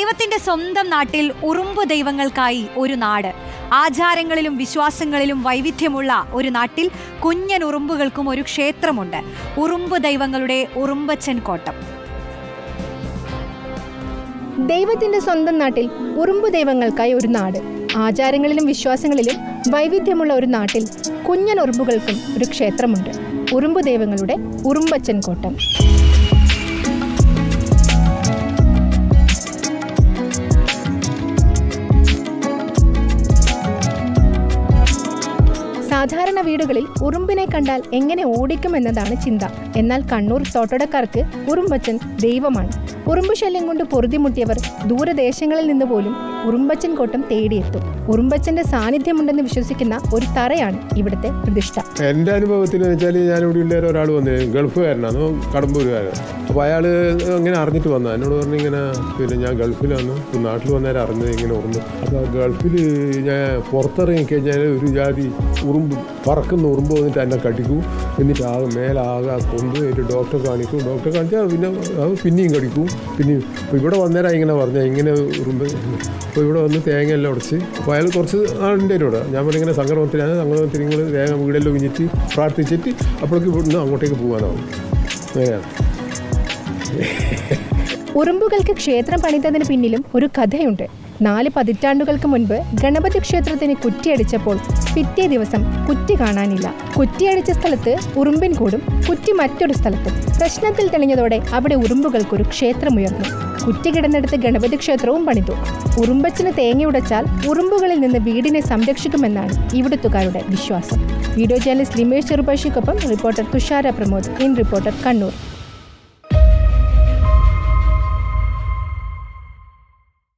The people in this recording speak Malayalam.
ദൈവത്തിന്റെ സ്വന്തം നാട്ടിൽ ഉറുമ്പ് ദൈവങ്ങൾക്കായി ഒരു നാട്. ആചാരങ്ങളിലും വിശ്വാസങ്ങളിലും വൈവിധ്യമുള്ള ഒരു നാട്ടിൽ കുഞ്ഞൻ ഉറുമ്പുകൾക്കും ഒരു ക്ഷേത്രമുണ്ട്. ഉറുമ്പ് ദൈവങ്ങളുടെ ഉറുമ്പച്ചൻ കോട്ടം. ദൈവത്തിന്റെ സ്വന്തം നാട്ടിൽ ഉറുമ്പ് ദൈവങ്ങൾക്കായി ഒരു നാട്. ആചാരങ്ങളിലും വിശ്വാസങ്ങളിലും വൈവിധ്യമുള്ള ഒരു നാട്ടിൽ കുഞ്ഞൻ ഉറുമ്പുകൾക്കും ഒരു ക്ഷേത്രമുണ്ട്. ഉറുമ്പ് ദൈവങ്ങളുടെ ഉറുമ്പച്ചൻ കോട്ടം. സാധാരണ വീടുകളിൽ ഉറുമ്പിനെ കണ്ടാൽ എങ്ങനെ ഓടിക്കുമെന്നതാണ് ചിന്ത. എന്നാൽ കണ്ണൂർ തോട്ടടക്കാർക്ക് ഉറുമ്പച്ചൻ ദൈവമാണ്. ഉറുമ്പ് ശല്യം കൊണ്ട് പൊറുതിമുട്ടിയവർ ദൂരദേശങ്ങളിൽ നിന്ന് പോലും ഉറുമ്പച്ചൻ കോട്ടം തേടിയെത്തും. ഉറുമ്പച്ചന്റെ സാന്നിധ്യമുണ്ടെന്ന് വിശ്വസിക്കുന്ന ഒരു തറയാണ് ഇവിടുത്തെ പ്രതിഷ്ഠ. എൻ്റെ അനുഭവത്തിൽ വെച്ചാൽ ഞാനിവിടെ ഉള്ള ഒരാൾ വന്നു, ഗൾഫുകാരനാണ്, കടമ്പൂരുകാരൻ. അപ്പോൾ അയാൾ ഇങ്ങനെ അറിഞ്ഞിട്ട് വന്നു. എന്നോട് പറഞ്ഞു ഇങ്ങനെ പിന്നെ ഞാൻ ഗൾഫിലാണ്, നാട്ടിൽ വന്നേരം അറിഞ്ഞത് ഇങ്ങനെ ഉറുമ്പ്. അപ്പോൾ ഗൾഫിൽ ഞാൻ പുറത്തിറങ്ങി കഴിഞ്ഞാൽ ഒരു ജാതി ഉറുമ്പ്, പറക്കുന്ന ഉറുമ്പ് വന്നിട്ട് എന്നെ കടിക്കും. എന്നിട്ട് മേലാകെ കൊണ്ടുപോയിട്ട് ഡോക്ടറെ കാണിക്കും. ഡോക്ടറെ കാണിച്ചാൽ പിന്നെ പിന്നെയും കടിക്കും. പിന്നെയും ഇപ്പോൾ ഇവിടെ വന്നേരം ഇങ്ങനെ പറഞ്ഞാൽ ഇങ്ങനെ ഉറുമ്പ്. അപ്പോൾ ഇവിടെ വന്ന് തേങ്ങ എല്ലാം ഉടച്ച്, അപ്പോൾ അയാൾ കുറച്ച് ആളുടെ ഇവിടെ ഞാൻ പറഞ്ഞിങ്ങനെ സംക്രമത്തിലാണ്. സംക്രമത്തിൽ നിങ്ങൾ തേങ്ങ വീടെല്ലാം ഒഴിഞ്ഞിട്ട് പ്രാർത്ഥിച്ചിട്ട് അപ്പോഴേക്ക് ഇവിടുന്ന് അങ്ങോട്ടേക്ക് പോകാനാവും. അങ്ങനെയാണ്. ഉറുമ്പുകൾക്ക് ക്ഷേത്രം പണിതതിന് പിന്നിലും ഒരു കഥയുണ്ട്. 4 പതിറ്റാണ്ടുകൾക്ക് മുൻപ് ഗണപതി ക്ഷേത്രത്തിന് കുറ്റിയടിച്ചപ്പോൾ പിറ്റേ ദിവസം കുറ്റി കാണാനില്ല. കുറ്റിയടിച്ച സ്ഥലത്ത് ഉറുമ്പിൻ കൂടും, കുറ്റി മറ്റൊരു സ്ഥലത്തും. പ്രശ്നത്തിൽ തെളിഞ്ഞതോടെ അവിടെ ഉറുമ്പുകൾക്കൊരു ക്ഷേത്രമുയർന്നു. കുറ്റി കിടന്നെടുത്ത് ഗണപതി ക്ഷേത്രവും പണിതു. ഉറുമ്പച്ചന് തേങ്ങയുടച്ചാൽ ഉറുമ്പുകളിൽ നിന്ന് വീടിനെ സംരക്ഷിക്കുമെന്നാണ് ഇവിടുത്തുകാരുടെ വിശ്വാസം. വീഡിയോ ജേർണലിസ്റ്റ് ലിമേഷ് ചെറുപാശിക്കൊപ്പം reporter Thushara Pramod, in reporter, Kannur.